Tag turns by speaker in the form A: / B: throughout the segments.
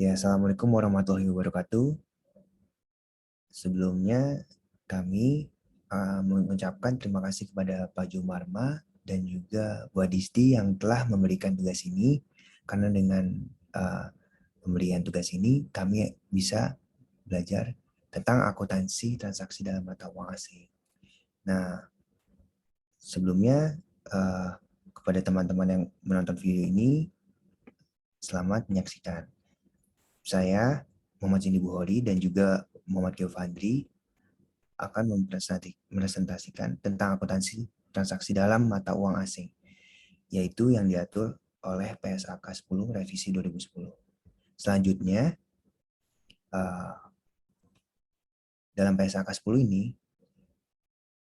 A: Ya, Assalamualaikum warahmatullahi wabarakatuh. Sebelumnya kami mengucapkan terima kasih kepada Pak Jumarma dan juga Bu Adisti yang telah memberikan tugas ini, karena dengan uh, pemberian tugas ini kami bisa belajar tentang akuntansi transaksi dalam mata uang asing. Nah, sebelumnya uh, kepada teman-teman yang menonton video ini, selamat menyaksikan. Saya Muhammad Zindi Buhori dan juga Muhammad Giovanni akan mempresentasikan tentang akuntansi transaksi dalam mata uang asing, yaitu yang diatur oleh PSAK 10 revisi 2010. Selanjutnya, dalam PSAK 10 ini,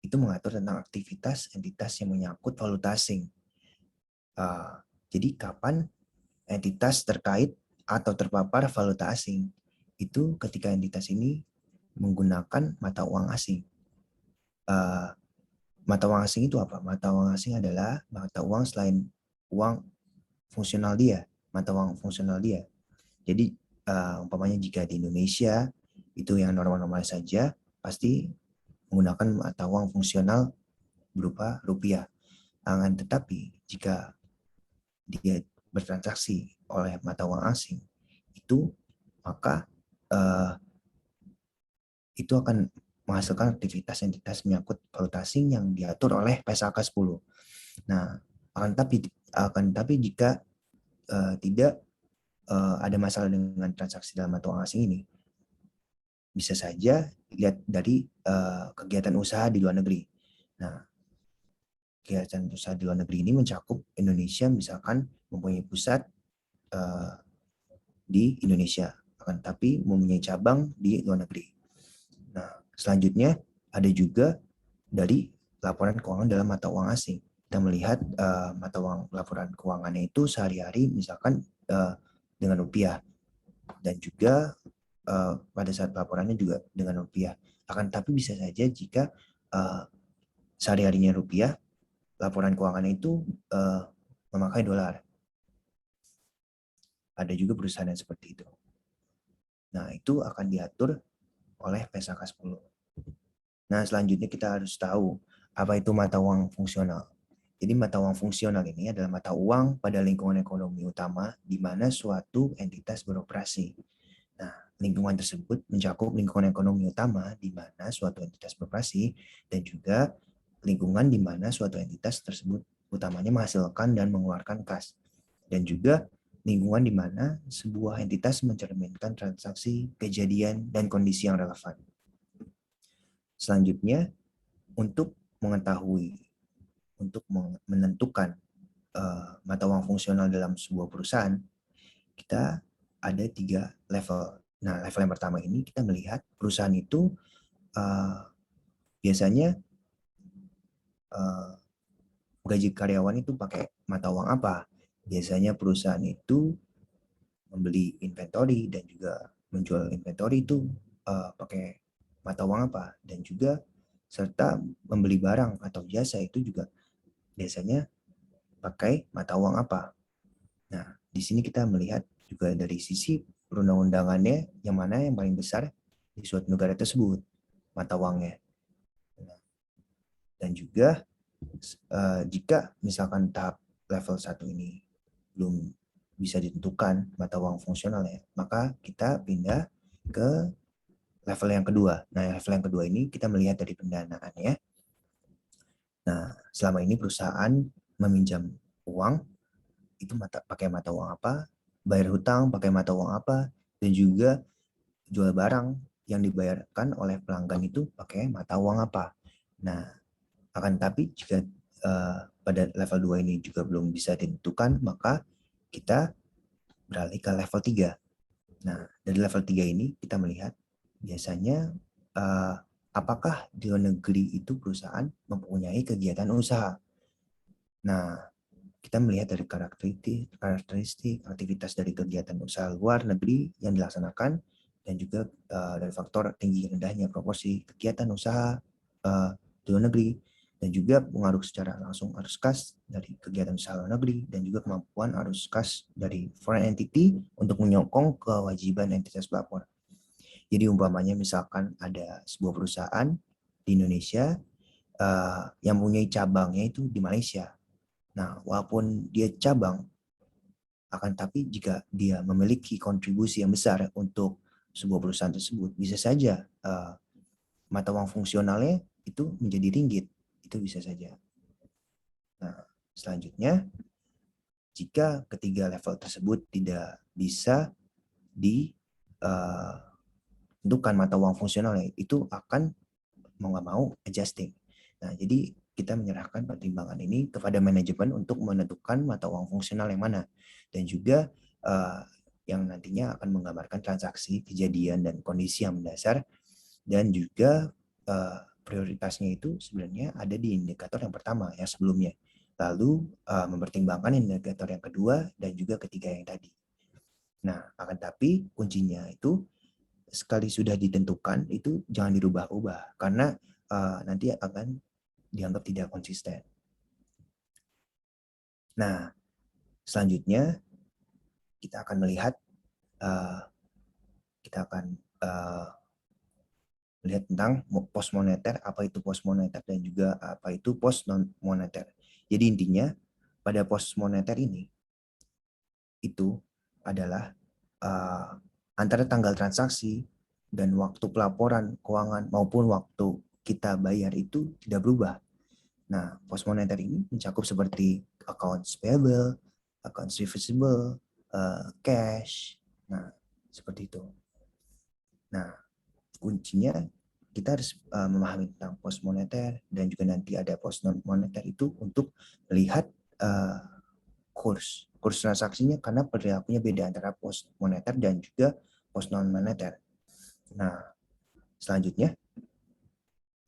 A: itu mengatur tentang aktivitas entitas yang menyangkut valuta asing. Jadi kapan entitas terkait atau terpapar valuta asing? Itu ketika entitas ini menggunakan mata uang asing. Mata uang asing itu apa? Mata uang asing adalah mata uang selain uang fungsional dia, mata uang fungsional dia. Jadi umpamanya jika di Indonesia itu yang normal-normal saja pasti menggunakan mata uang fungsional berupa rupiah. Akan tetapi jika dia bertransaksi oleh mata uang asing itu, maka itu akan menghasilkan aktivitas entitas menyangkut valuta asing yang diatur oleh PSAK 10. Nah, akan tapi jika tidak ada masalah dengan transaksi dalam mata uang asing ini, bisa saja dilihat dari kegiatan usaha di luar negeri. Nah, kegiatan usaha di luar negeri ini mencakup Indonesia, misalkan mempunyai pusat uh, di Indonesia, akan tapi mempunyai cabang di luar negeri. Nah, selanjutnya ada juga dari laporan keuangan dalam mata uang asing. Kita melihat mata uang laporan keuangannya itu sehari-hari, misalkan dengan rupiah, dan juga pada saat laporannya juga dengan rupiah. Akan tapi bisa saja jika sehari-harinya rupiah, laporan keuangannya itu memakai dolar. Ada juga perusahaan yang seperti itu. Nah, itu akan diatur oleh PSAK 10. Nah, selanjutnya kita harus tahu apa itu mata uang fungsional. Jadi mata uang fungsional ini adalah mata uang pada lingkungan ekonomi utama di mana suatu entitas beroperasi. Nah, lingkungan tersebut mencakup lingkungan ekonomi utama di mana suatu entitas beroperasi dan juga lingkungan di mana suatu entitas tersebut utamanya menghasilkan dan mengeluarkan kas. Dan juga lingkungan di mana sebuah entitas mencerminkan transaksi, kejadian, dan kondisi yang relevan. Selanjutnya, untuk mengetahui, untuk menentukan mata uang fungsional dalam sebuah perusahaan, kita ada 3 level. Nah, level yang pertama ini kita melihat perusahaan itu biasanya gaji karyawan itu pakai mata uang apa. Biasanya perusahaan itu membeli inventory dan juga menjual inventory itu pakai mata uang apa. Dan juga serta membeli barang atau jasa itu juga biasanya pakai mata uang apa. Nah, di sini kita melihat juga dari sisi perundang-undangannya, yang mana yang paling besar di suatu negara tersebut, mata uangnya. Dan juga jika misalkan tahap level 1 ini belum bisa ditentukan mata uang fungsionalnya, maka kita pindah ke level yang kedua. Nah, level yang kedua ini kita melihat dari pendanaannya. Nah, selama ini perusahaan meminjam uang itu pakai mata uang apa, bayar hutang pakai mata uang apa, dan juga jual barang yang dibayarkan oleh pelanggan itu pakai mata uang apa. Nah, akan tapi jika pada level 2 ini juga belum bisa ditentukan, maka kita beralih ke level 3. Nah, dari level 3 ini kita melihat biasanya apakah di luar negeri itu perusahaan mempunyai kegiatan usaha. Nah, kita melihat dari karakteristik aktivitas dari kegiatan usaha luar negeri yang dilaksanakan, dan juga dari faktor tinggi rendahnya proporsi kegiatan usaha di luar negeri. dan juga pengaruh secara langsung arus kas dari kegiatan usaha luar negeri, dan juga kemampuan arus kas dari foreign entity untuk menyokong kewajiban entitas pelapor. Jadi umpamanya misalkan ada sebuah perusahaan di Indonesia yang mempunyai cabangnya itu di Malaysia. Nah, walaupun dia cabang, akan tapi jika dia memiliki kontribusi yang besar untuk sebuah perusahaan tersebut, bisa saja mata uang fungsionalnya itu menjadi ringgit. Itu bisa saja. Nah, selanjutnya, jika ketiga level tersebut tidak bisa ditentukan mata uang fungsionalnya, itu akan mau nggak mau adjusting. Nah, jadi kita menyerahkan pertimbangan ini kepada manajemen untuk menentukan mata uang fungsional yang mana, dan juga yang nantinya akan menggambarkan transaksi, kejadian, dan kondisi yang mendasar, dan juga prioritasnya itu sebenarnya ada di indikator yang pertama, yang sebelumnya. Lalu mempertimbangkan indikator yang kedua dan juga ketiga yang tadi. Nah, akan tapi kuncinya itu sekali sudah ditentukan itu jangan dirubah-ubah, karena nanti akan dianggap tidak konsisten. Nah, selanjutnya kita akan melihat melihat tentang post moneter, apa itu post moneter dan juga apa itu post non moneter. Jadi intinya pada post moneter ini itu adalah antara tanggal transaksi dan waktu pelaporan keuangan maupun waktu kita bayar itu tidak berubah. Nah, post moneter ini mencakup seperti accounts payable, accounts receivable, cash. Nah, seperti itu. Nah, kuncinya kita harus memahami tentang post moneter dan juga nanti ada post non moneter itu untuk melihat kurs transaksinya, karena perilakunya beda antara post moneter dan juga post non moneter. Nah, selanjutnya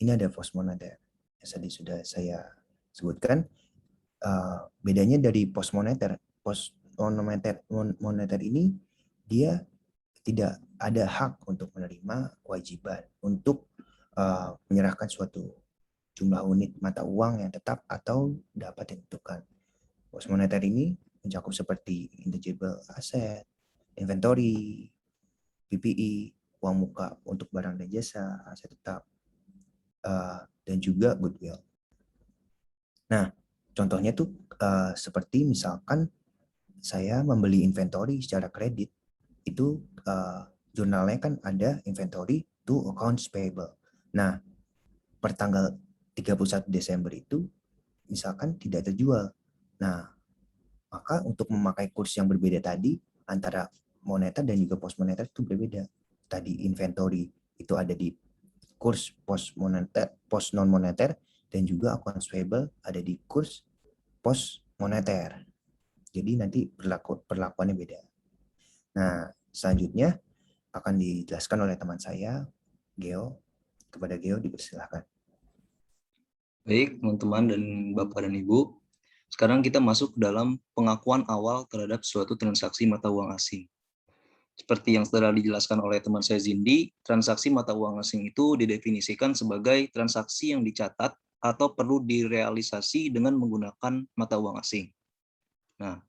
A: ini ada post moneter yang tadi sudah saya sebutkan. Bedanya dari post moneter non moneter ini, dia tidak ada hak untuk menerima kewajiban untuk menyerahkan suatu jumlah unit mata uang yang tetap atau dapat ditentukan. Post moneter ini mencakup seperti intangible asset, inventory, PPE, uang muka untuk barang dan jasa, aset tetap, dan juga goodwill. Nah, contohnya tuh seperti misalkan saya membeli inventory secara kredit, itu jurnalnya kan ada inventory to accounts payable. Nah, per tanggal 31 Desember itu misalkan tidak terjual. Nah, maka untuk memakai kurs yang berbeda tadi antara moneter dan juga post moneter itu berbeda. Tadi inventory itu ada di kurs post moneter, post non moneter, dan juga accounts payable ada di kurs post moneter. Jadi nanti perlakuannya beda. Nah, selanjutnya akan dijelaskan oleh teman saya, Geo. Kepada Geo dipersilahkan.
B: Baik, teman-teman dan Bapak dan Ibu. Sekarang kita masuk ke dalam pengakuan awal terhadap suatu transaksi mata uang asing. Seperti yang telah dijelaskan oleh teman saya Zindi, transaksi mata uang asing itu didefinisikan sebagai transaksi yang dicatat atau perlu direalisasi dengan menggunakan mata uang asing. Nah,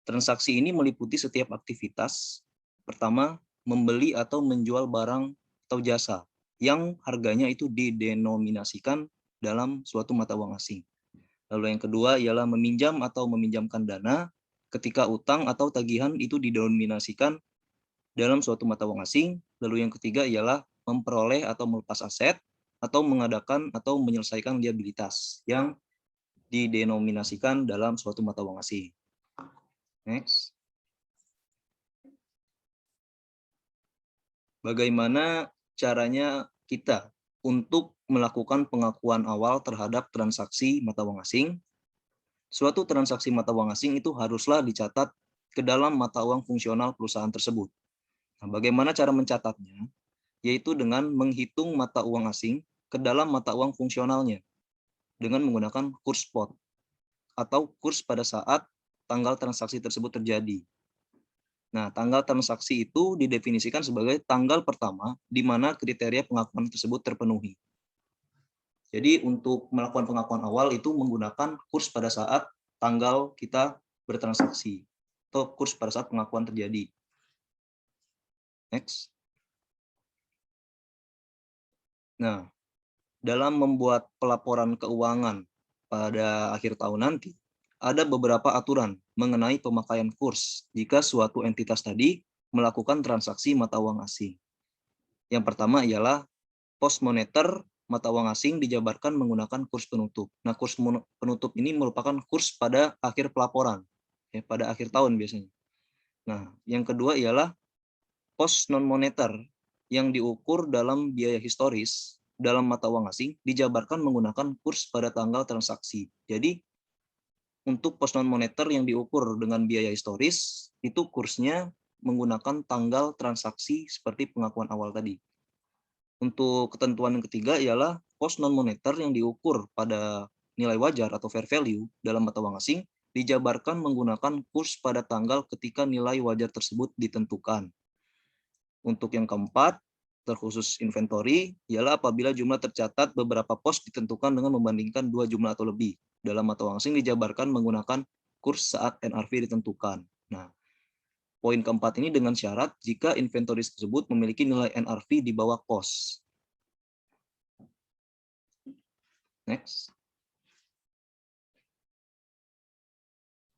B: transaksi ini meliputi setiap aktivitas. Pertama, membeli atau menjual barang atau jasa yang harganya itu didenominasikan dalam suatu mata uang asing. Lalu yang kedua ialah meminjam atau meminjamkan dana ketika utang atau tagihan itu didenominasikan dalam suatu mata uang asing. Lalu yang ketiga ialah memperoleh atau melepas aset atau mengadakan atau menyelesaikan liabilitas yang didenominasikan dalam suatu mata uang asing. Next. Bagaimana caranya kita untuk melakukan pengakuan awal terhadap transaksi mata uang asing? Suatu transaksi mata uang asing itu haruslah dicatat ke dalam mata uang fungsional perusahaan tersebut. Nah, bagaimana cara mencatatnya? Yaitu dengan menghitung mata uang asing ke dalam mata uang fungsionalnya dengan menggunakan kurs spot atau kurs pada saat tanggal transaksi tersebut terjadi. Nah, tanggal transaksi itu didefinisikan sebagai tanggal pertama di mana kriteria pengakuan tersebut terpenuhi. Jadi untuk melakukan pengakuan awal itu menggunakan kurs pada saat tanggal kita bertransaksi atau kurs pada saat pengakuan terjadi. Next. Nah, dalam membuat pelaporan keuangan pada akhir tahun nanti, ada beberapa aturan mengenai pemakaian kurs jika suatu entitas tadi melakukan transaksi mata uang asing. Yang pertama ialah post moneter mata uang asing dijabarkan menggunakan kurs penutup. Nah, kurs penutup ini merupakan kurs pada akhir pelaporan, ya, pada akhir tahun biasanya. Nah, yang kedua ialah post non moneter yang diukur dalam biaya historis dalam mata uang asing dijabarkan menggunakan kurs pada tanggal transaksi. Jadi untuk post non moneter yang diukur dengan biaya historis itu kursnya menggunakan tanggal transaksi seperti pengakuan awal tadi. Untuk ketentuan yang ketiga ialah post non moneter yang diukur pada nilai wajar atau fair value dalam mata uang asing dijabarkan menggunakan kurs pada tanggal ketika nilai wajar tersebut ditentukan. Untuk yang keempat, terkhusus inventory, ialah apabila jumlah tercatat beberapa pos ditentukan dengan membandingkan dua jumlah atau lebih. Dalam mata uang asing dijabarkan menggunakan kurs saat NRV ditentukan. Nah, poin keempat ini dengan syarat jika inventory tersebut memiliki nilai NRV di bawah cost. Next.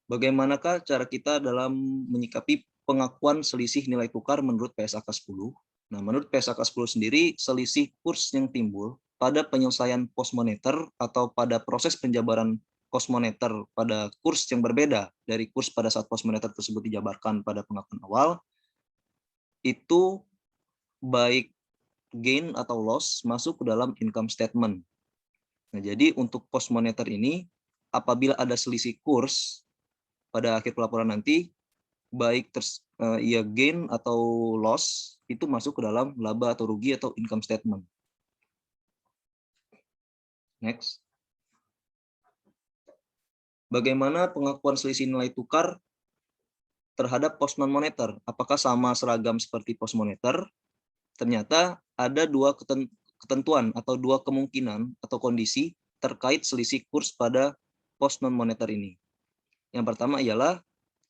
B: Bagaimanakah cara kita dalam menyikapi pengakuan selisih nilai tukar menurut PSAK 10? Nah, menurut PSAK 10 sendiri, selisih kurs yang timbul pada penyelesaian post moneter atau pada proses penjabaran cost moneter pada kurs yang berbeda dari kurs pada saat post moneter tersebut dijabarkan pada pengakuan awal, itu baik gain atau loss masuk ke dalam income statement. Nah, jadi untuk post moneter ini, apabila ada selisih kurs pada akhir pelaporan nanti, baik ia gain atau loss itu masuk ke dalam laba atau rugi atau income statement. Next. Bagaimana pengakuan selisih nilai tukar terhadap post non moneter? Apakah sama seragam seperti post moneter? Ternyata ada dua ketentuan atau dua kemungkinan atau kondisi terkait selisih kurs pada post non moneter ini. Yang pertama ialah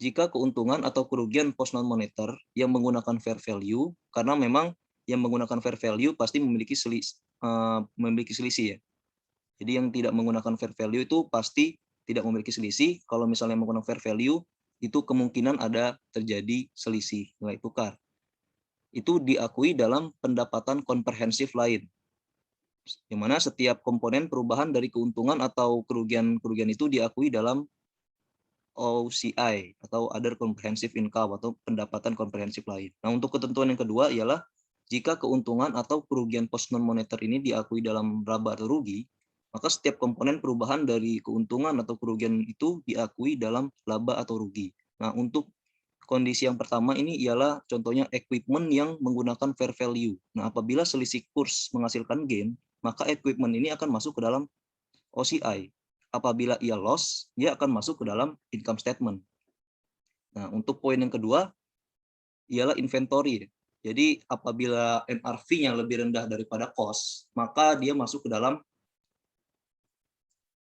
B: jika keuntungan atau kerugian post non moneter yang menggunakan fair value, karena memang yang menggunakan fair value pasti memiliki selisih ya. Jadi yang tidak menggunakan fair value itu pasti tidak memiliki selisih. Kalau misalnya menggunakan fair value, itu kemungkinan ada terjadi selisih nilai tukar. Itu diakui dalam pendapatan komprehensif lain, yang mana setiap komponen perubahan dari keuntungan atau kerugian itu diakui dalam OCI atau Other Comprehensive Income atau pendapatan komprehensif lain. Nah, untuk ketentuan yang kedua ialah jika keuntungan atau kerugian post non moneter ini diakui dalam laba atau rugi, maka setiap komponen perubahan dari keuntungan atau kerugian itu diakui dalam laba atau rugi. Nah, untuk kondisi yang pertama ini ialah contohnya equipment yang menggunakan fair value. Nah, apabila selisih kurs menghasilkan gain, maka equipment ini akan masuk ke dalam OCI. Apabila ia loss, dia akan masuk ke dalam income statement. Nah, untuk poin yang kedua ialah inventory. Jadi apabila NRV-nya lebih rendah daripada cost, maka dia masuk ke dalam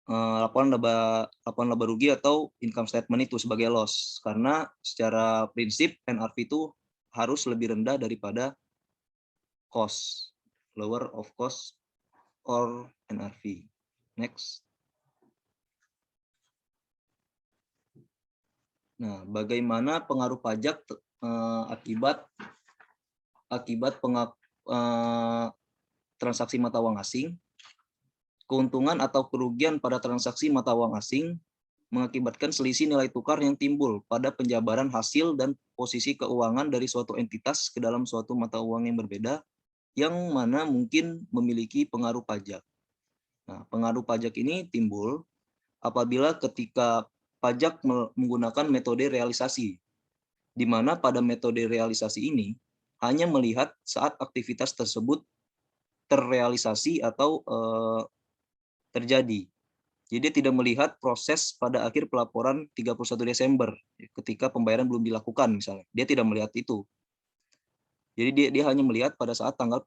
B: laporan laba rugi atau income statement itu sebagai loss. Karena secara prinsip NRV itu harus lebih rendah daripada cost, lower of cost or NRV. Next. Nah, bagaimana pengaruh pajak akibat transaksi mata uang asing? Keuntungan atau kerugian pada transaksi mata uang asing mengakibatkan selisih nilai tukar yang timbul pada penjabaran hasil dan posisi keuangan dari suatu entitas ke dalam suatu mata uang yang berbeda, yang mana mungkin memiliki pengaruh pajak. Nah, pengaruh pajak ini timbul apabila ketika pajak menggunakan metode realisasi, di mana pada metode realisasi ini hanya melihat saat aktivitas tersebut terrealisasi atau terjadi. Jadi dia tidak melihat proses pada akhir pelaporan 31 Desember ketika pembayaran belum dilakukan misalnya. Dia tidak melihat itu. Jadi dia hanya melihat pada saat tanggal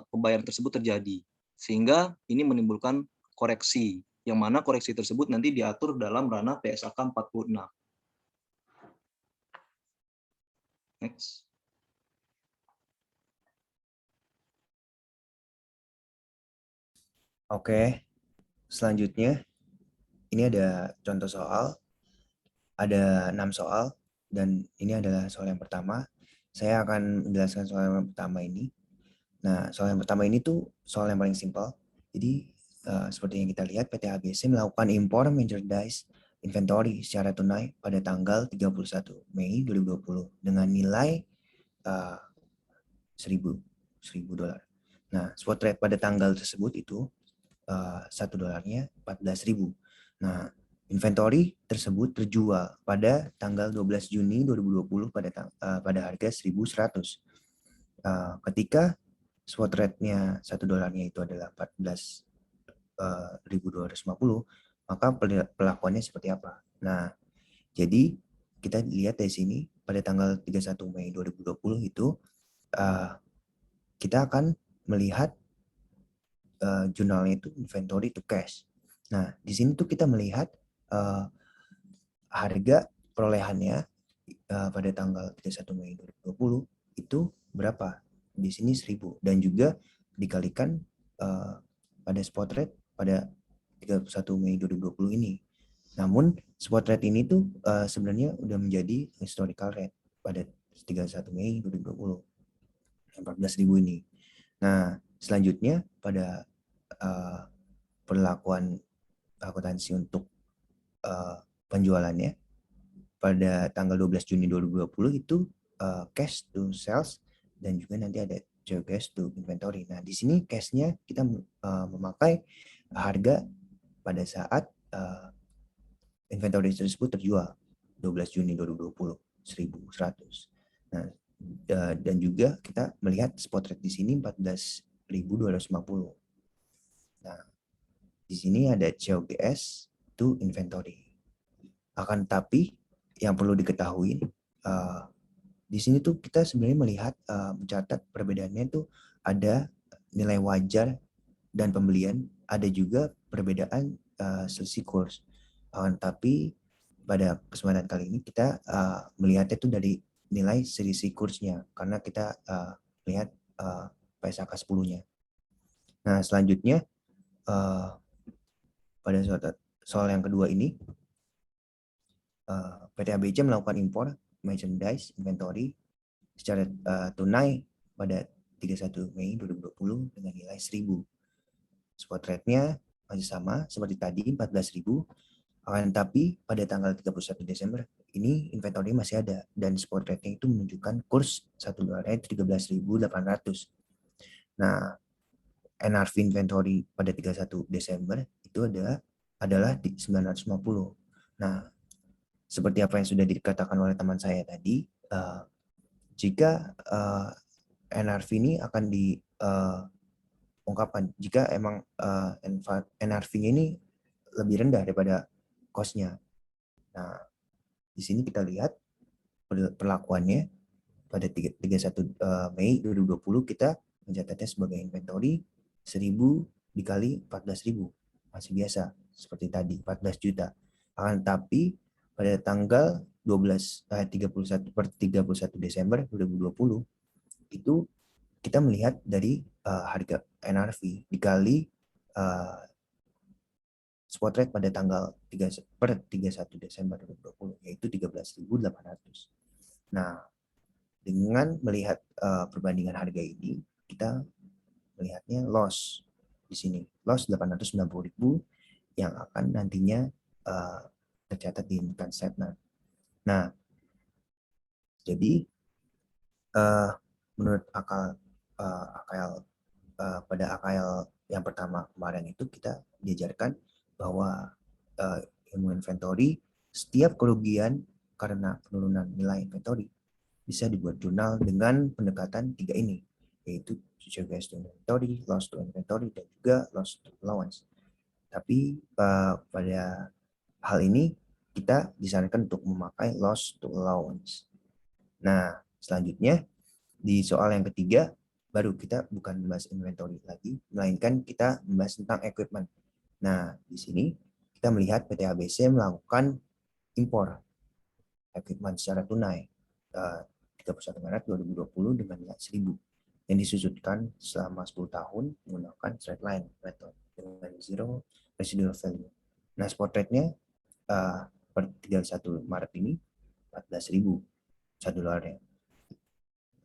B: pembayaran tersebut terjadi. Sehingga ini menimbulkan koreksi, yang mana koreksi tersebut nanti diatur dalam ranah PSAK 46. Next.
A: Oke, selanjutnya ini ada contoh soal, ada 6 soal, dan ini adalah soal yang pertama. Saya akan menjelaskan soal yang pertama ini. Nah, soal yang pertama ini tuh soal yang paling simpel. Jadi, seperti yang kita lihat, PT ABC melakukan impor merchandise inventory secara tunai pada tanggal 31 Mei 2020 dengan nilai 1.000 dolar. Nah, spot rate pada tanggal tersebut itu $1-nya 14.000. Nah, inventory tersebut terjual pada tanggal 12 Juni 2020 pada harga 1.100. Ketika spot rate-nya $1 itu adalah 14.250, maka perlakuannya seperti apa? Nah, jadi kita lihat dari sini pada tanggal 31 Mei 2020 itu kita akan melihat jurnalnya itu inventory to cash. Nah, di sini tuh kita melihat harga perolehannya pada tanggal 31 Mei 2020 itu berapa? Di sini 1.000 dan juga dikalikan pada spot rate pada 31 Mei 2020 ini. Namun spot rate ini tuh sebenarnya udah menjadi historical rate pada 31 Mei 2020. 14.000 ini. Nah, selanjutnya pada perlakuan akuntansi untuk penjualannya pada tanggal 12 Juni 2020 itu cash to sales dan juga nanti ada cash to inventory. Nah, di sini cash-nya kita memakai harga pada saat inventory tersebut terjual 12 Juni 2020 1.100. Nah, dan juga kita melihat spot rate di sini 14.250. Nah, di sini ada COGS to inventory. Akan tetapi yang perlu diketahui di sini tuh kita sebenarnya melihat mencatat perbedaannya itu ada nilai wajar dan pembelian, ada juga perbedaan selisih kurs. Tapi pada kesempatan kali ini kita melihatnya itu dari nilai selisih kursnya karena kita lihat PSAK 10-nya. Nah, selanjutnya pada soal yang kedua ini PT ABC melakukan impor merchandise inventory secara tunai pada 31 Mei 2020 dengan nilai 1.000. Spot rate-nya masih sama seperti tadi 14.000. Tapi pada tanggal 31 Desember ini inventory masih ada dan spot rate-nya itu menunjukkan kurs $1 13.800. Nah, NRV inventory pada 31 Desember itu adalah di 950. Nah, seperti apa yang sudah dikatakan oleh teman saya tadi, jika NRV ini akan diungkapkan jika emang NRV-nya ini lebih rendah daripada cost-nya. Nah, di sini kita lihat perlakuannya pada 31 Mei 2020 kita mencatatnya sebagai inventory 1.000 dikali 14.000. Masih biasa seperti tadi 14 juta. Tapi pada tanggal 31 Desember 2020 itu kita melihat dari harga NRV dikali spot rate pada tanggal 31 Desember 2020 yaitu 13.800. Nah, dengan melihat perbandingan harga ini, kita melihatnya loss di sini. Loss 890.000 yang akan nantinya tercatat di income statement. Nah, jadi menurut pada AKL yang pertama kemarin itu kita diajarkan bahwa ilmu inventory, setiap kerugian karena penurunan nilai inventory bisa dibuat jurnal dengan pendekatan 3 ini, yaitu COGS to inventory, loss to inventory, dan juga loss to allowance. Tapi pada hal ini kita disarankan untuk memakai loss to allowance. Nah, selanjutnya di soal yang ketiga baru kita bukan membahas inventory lagi, melainkan kita membahas tentang equipment. Nah, di sini kita melihat PT ABC melakukan impor equipment secara tunai 31 Maret 2020 dengan nilai 1.000 yang disusutkan selama 10 tahun menggunakan straight line method dengan zero residual value. Nah, spot rate-nya per 31 Maret ini 14.000 $1.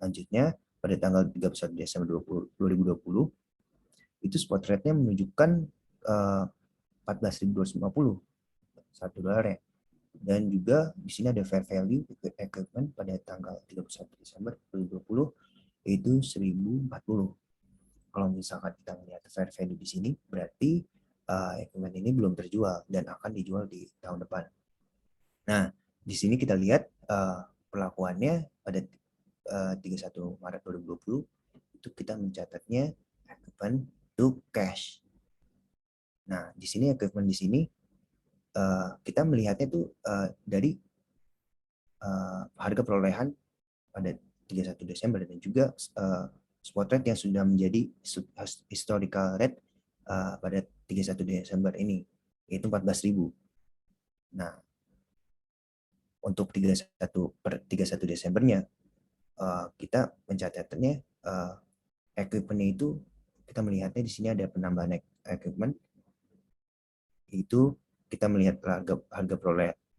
A: Lanjutnya, pada tanggal 31 Desember 2020, itu spot rate-nya menunjukkan 14.250 $1. Dan juga di sini ada fair value equipment pada tanggal 31 Desember 2020 yaitu 1.040. Kalau misalkan kita melihat fair value di sini, berarti equipment ini belum terjual dan akan dijual di tahun depan. Nah, di sini kita lihat perlakuannya pada 31 Maret 2020 itu kita mencatatnya equipment to cash. Nah, di sini equipment di sini kita melihatnya tuh dari harga perolehan pada 31 Desember dan juga spot rate yang sudah menjadi historical rate pada 31 Desember ini, yaitu 14.000. Nah, untuk 31 Desembernya kita mencatatnya equipment itu kita melihatnya di sini ada penambahan equipment itu kita melihat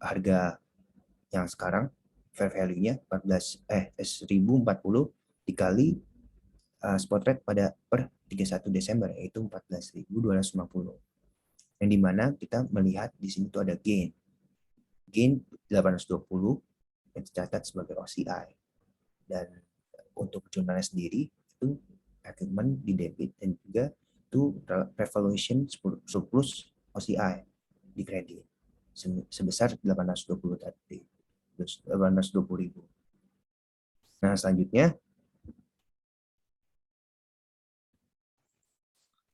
A: harga yang sekarang fair value-nya 1.040 dikali spot rate pada per 31 Desember yaitu 14.250. Yang dimana kita melihat di sini tuh ada gain 820 yang tercatat sebagai OCI. Dan untuk jurnalnya sendiri itu equipment di debit dan juga itu revaluation surplus OCI di kredit sebesar 820 tadi. 820.000. Nah,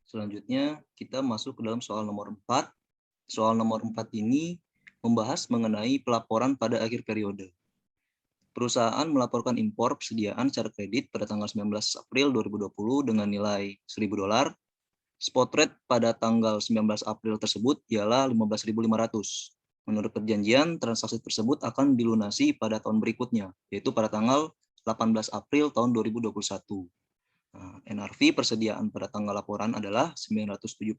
B: Selanjutnya kita masuk ke dalam soal nomor 4. Soal nomor 4 ini membahas mengenai pelaporan pada akhir periode. Perusahaan melaporkan impor persediaan secara kredit pada tanggal 19 April 2020 dengan nilai $1.000. Spot rate pada tanggal 19 April tersebut ialah 15.500. Menurut perjanjian, transaksi tersebut akan dilunasi pada tahun berikutnya, yaitu pada tanggal 18 April tahun 2021. Nah, NRV persediaan pada tanggal laporan adalah $975.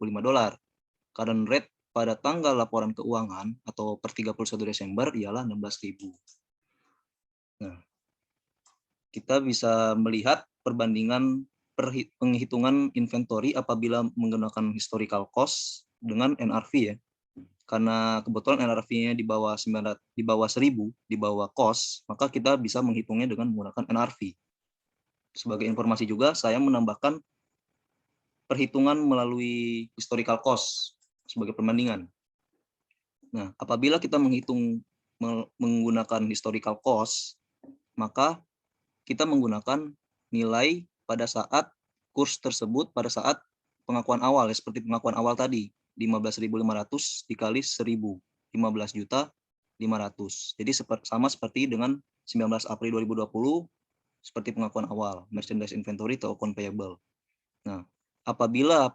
B: Current rate pada tanggal laporan keuangan atau per 31 Desember ialah 16.000. Nah, kita bisa melihat perbandingan penghitungan inventory apabila menggunakan historical cost dengan NRV ya. Karena kebetulan NRV-nya di bawah 1.000, di bawah cost, maka kita bisa menghitungnya dengan menggunakan NRV. Sebagai informasi juga, saya menambahkan perhitungan melalui historical cost sebagai perbandingan. Nah, apabila kita menggunakan historical cost, maka kita menggunakan nilai pada saat kurs tersebut pada saat pengakuan awal, ya, seperti pengakuan awal tadi, 15.500 dikali 1.000, 15.500. Jadi sama seperti dengan 19 April 2020, seperti pengakuan awal, merchandise inventory atau account payable. Nah, apabila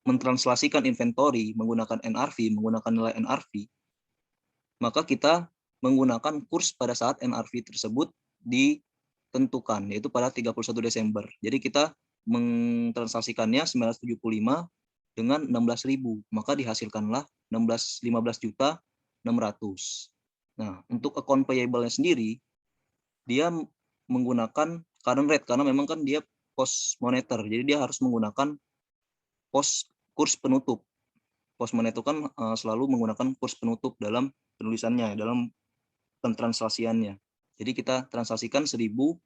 B: mentranslasikan inventory menggunakan NRV, menggunakan nilai NRV, maka kita menggunakan kurs pada saat NRV tersebut ditentukan, yaitu pada 31 Desember. Jadi kita mentransaksikannya 975 dengan 16.000, maka dihasilkanlah 15.600. Nah, untuk account payable-nya sendiri, dia menggunakan current rate, karena memang kan dia post moneter, jadi dia harus menggunakan kurs penutup. Post moneter kan selalu menggunakan kurs penutup dalam penulisannya, dalam pentranslasiannya. Jadi kita transaksikan 1.000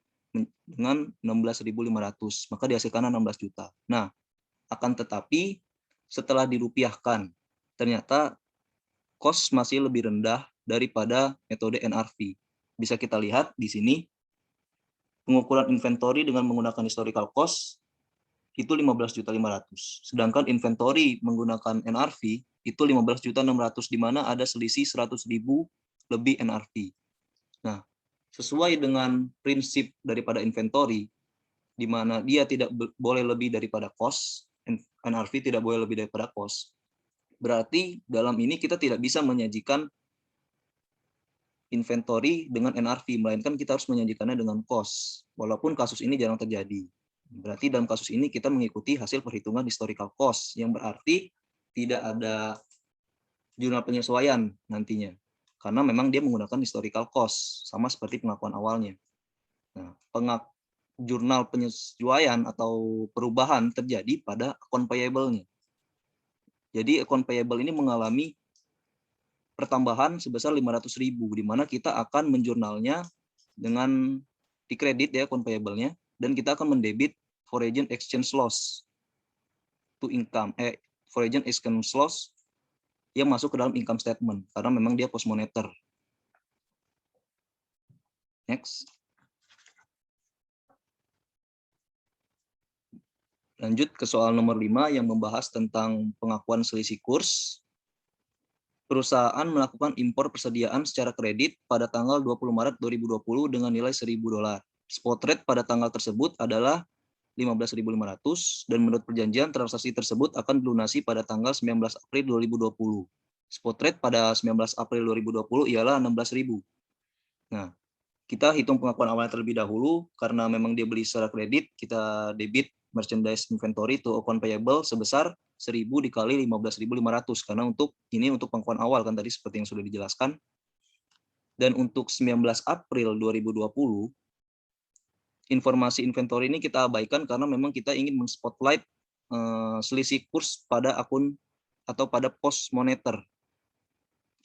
B: dengan 16.500, maka dihasilkan 16 juta. Nah, akan tetapi setelah dirupiahkan, ternyata cost masih lebih rendah daripada metode NRV. Bisa kita lihat di sini, pengukuran inventory dengan menggunakan historical cost itu 15.500. Sedangkan inventory menggunakan NRV itu 15.600, di mana ada selisih 100.000 lebih NRV. Nah, sesuai dengan prinsip daripada inventory, di mana dia tidak boleh lebih daripada cost, NRV tidak boleh lebih daripada cost. Berarti dalam ini kita tidak bisa menyajikan inventory dengan NRV, melainkan kita harus menyajikannya dengan cost. Walaupun kasus ini jarang terjadi. Berarti dalam kasus ini kita mengikuti hasil perhitungan historical cost, yang berarti tidak ada jurnal penyesuaian nantinya. Karena memang dia menggunakan historical cost, sama seperti pengakuan awalnya. Nah, jurnal penyesuaian atau perubahan terjadi pada account payable-nya. Jadi account payable ini mengalami pertambahan sebesar 500.000, di mana kita akan menjurnalnya dengan dikredit ya account payable-nya, dan kita akan mendebit foreign exchange loss to income, foreign exchange loss yang masuk ke dalam income statement, karena memang dia post moneter. Next. Lanjut ke soal nomor 5 yang membahas tentang pengakuan selisih kurs. Perusahaan melakukan impor persediaan secara kredit pada tanggal 20 Maret 2020 dengan nilai $1.000. Spot rate pada tanggal tersebut adalah 15.500 dan menurut perjanjian transaksi tersebut akan dilunasi pada tanggal 19 April 2020. Spot rate pada 19 April 2020 ialah 16.000. Nah, kita hitung pengakuan awalnya terlebih dahulu karena memang dia beli secara kredit, kita debit merchandise inventory to account payable sebesar 1.000 dikali 15.500 karena untuk pengakuan awal kan tadi seperti yang sudah dijelaskan. Dan untuk 19 April 2020 informasi inventory ini kita abaikan karena memang kita ingin men-spotlight selisih kurs pada akun atau pada pos moneter.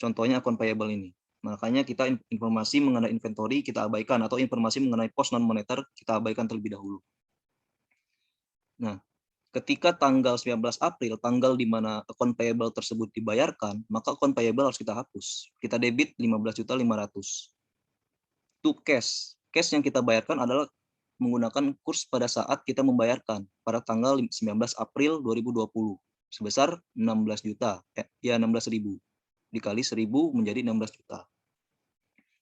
B: Contohnya akun payable ini. Makanya kita informasi mengenai inventory kita abaikan atau informasi mengenai pos non moneter kita abaikan terlebih dahulu. Nah, ketika tanggal 19 April, tanggal di mana akun payable tersebut dibayarkan, maka akun payable harus kita hapus. Kita debit 15.500. To cash. Cash yang kita bayarkan adalah menggunakan kurs pada saat kita membayarkan pada tanggal 19 April 2020 sebesar 16 juta. 16.000 dikali 1.000 menjadi 16 juta.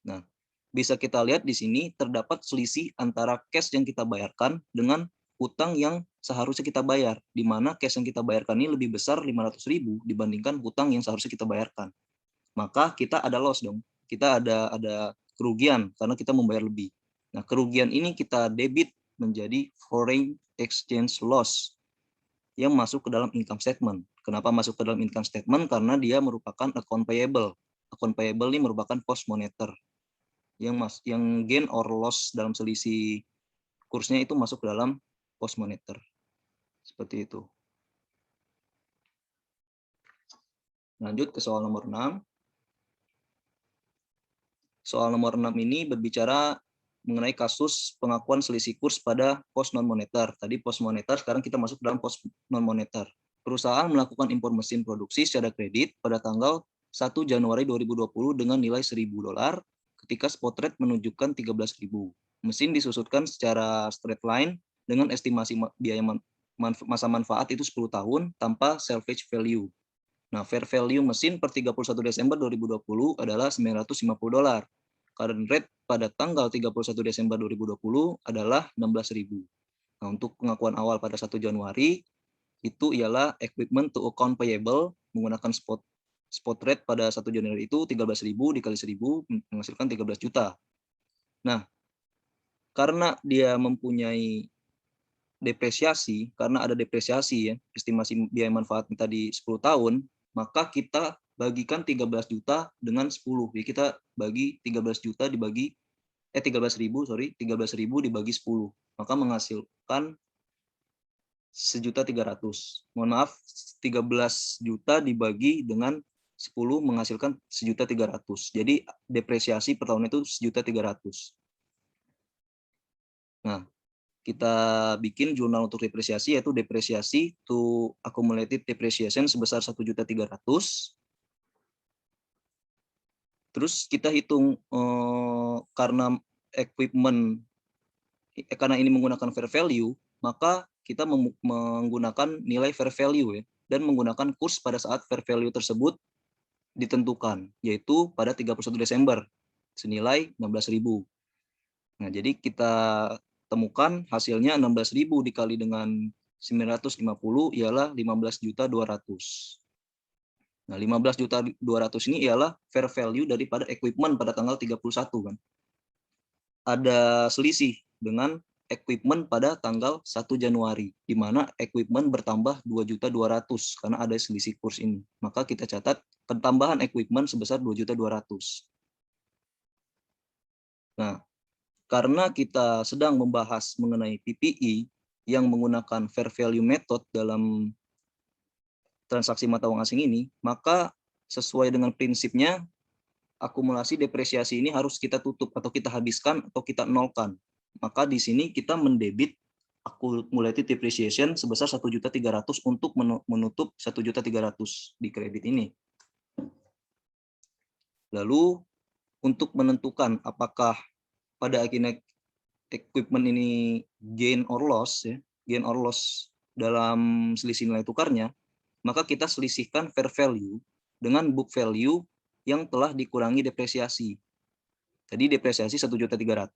B: Nah, bisa kita lihat di sini terdapat selisih antara cash yang kita bayarkan dengan hutang yang seharusnya kita bayar, di mana cash yang kita bayarkan ini lebih besar 500.000 dibandingkan hutang yang seharusnya kita bayarkan. Maka kita ada loss dong. Kita ada kerugian karena kita membayar lebih. Nah, kerugian ini kita debit menjadi foreign exchange loss yang masuk ke dalam income statement. Kenapa masuk ke dalam income statement? Karena dia merupakan account payable. Account payable ini merupakan post moneter. Yang gain or loss dalam selisih kursnya itu masuk ke dalam post moneter. Seperti itu. Lanjut ke soal nomor 6. Soal nomor 6 ini berbicara mengenai kasus pengakuan selisih kurs pada pos non moneter. Tadi pos moneter, sekarang kita masuk dalam pos non moneter. Perusahaan melakukan impor mesin produksi secara kredit pada tanggal 1 Januari 2020 dengan nilai $1.000 ketika spot rate menunjukkan 13.000. Mesin disusutkan secara straight line dengan estimasi biaya masa manfaat itu 10 tahun tanpa salvage value. Nah, fair value mesin per 31 Desember 2020 adalah $950. Current rate pada tanggal 31 Desember 2020 adalah 16.000. Nah, untuk pengakuan awal pada 1 Januari itu ialah equipment to account payable menggunakan spot rate pada 1 Januari itu 13.000 dikali 1.000 menghasilkan 13 juta. Nah, karena dia mempunyai depresiasi, karena ada depresiasi ya, estimasi biaya manfaat tadi 10 tahun, maka kita bagikan 13 juta dengan 10. Jadi kita bagi 13 juta dibagi 13.000 dibagi 10. Maka menghasilkan 1.300.000. Mohon maaf, 13 juta dibagi dengan 10 menghasilkan 1.300.000. Jadi depresiasi per tahun itu 1.300.000. Nah, kita bikin jurnal untuk depresiasi, yaitu depresiasi to accumulated depreciation sebesar 1.300.000. Terus kita hitung karena karena ini menggunakan fair value, maka kita menggunakan nilai fair value ya, dan menggunakan kurs pada saat fair value tersebut ditentukan, yaitu pada 31 Desember senilai 16.000. Nah, jadi kita temukan hasilnya 16.000 dikali dengan 950 ialah 15.200.000. Nah, 15.200.000 ini ialah fair value daripada equipment pada tanggal 31 kan. Ada selisih dengan equipment pada tanggal 1 Januari, di mana equipment bertambah 2.200.000 karena ada selisih kurs ini. Maka kita catat pertambahan equipment sebesar 2.200.000. Nah, karena kita sedang membahas mengenai PPE yang menggunakan fair value method dalam transaksi mata uang asing ini, maka sesuai dengan prinsipnya, akumulasi depresiasi ini harus kita tutup atau kita habiskan atau kita nolkan. Maka di sini kita mendebit accumulated depreciation sebesar 1.300.000 untuk menutup 1.300.000 di kredit ini. Lalu untuk menentukan apakah pada akhirnya equipment ini gain or loss, ya, gain or loss dalam selisih nilai tukarnya, maka kita selisihkan fair value dengan book value yang telah dikurangi depresiasi. Jadi depresiasi 1.300.000,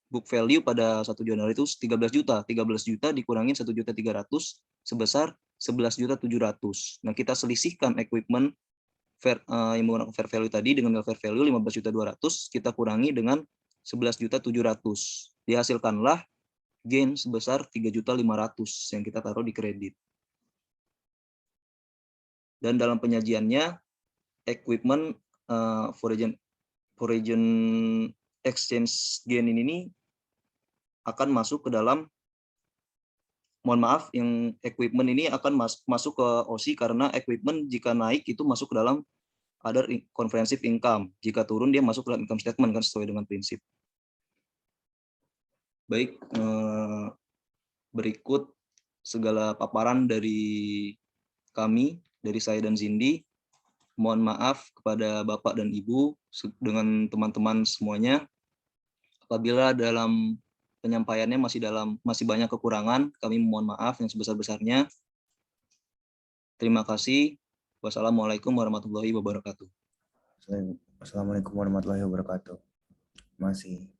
B: book value pada 1 Januari itu 13 juta. 13 juta dikurangin 1.300.000 sebesar 11.700.000. Nah, kita selisihkan equipment yang menggunakan fair value tadi dengan fair value 15.200.000, kita kurangi dengan 11.700.000. Dihasilkanlah gain sebesar 3.500.000 yang kita taruh di kredit. Dan dalam penyajiannya, equipment foreign exchange gain ini akan masuk ke dalam, mohon maaf, yang equipment ini akan masuk ke OSI karena equipment jika naik itu masuk ke dalam other comprehensive income. Jika turun dia masuk ke dalam income statement kan sesuai dengan prinsip. Baik, berikut segala paparan dari kami, dari saya dan Zindi. Mohon maaf kepada Bapak dan Ibu dengan teman-teman semuanya. Apabila dalam penyampaiannya masih banyak kekurangan, kami mohon maaf yang sebesar-besarnya. Terima kasih. Wassalamualaikum warahmatullahi wabarakatuh.
A: Assalamualaikum warahmatullahi wabarakatuh. Masih.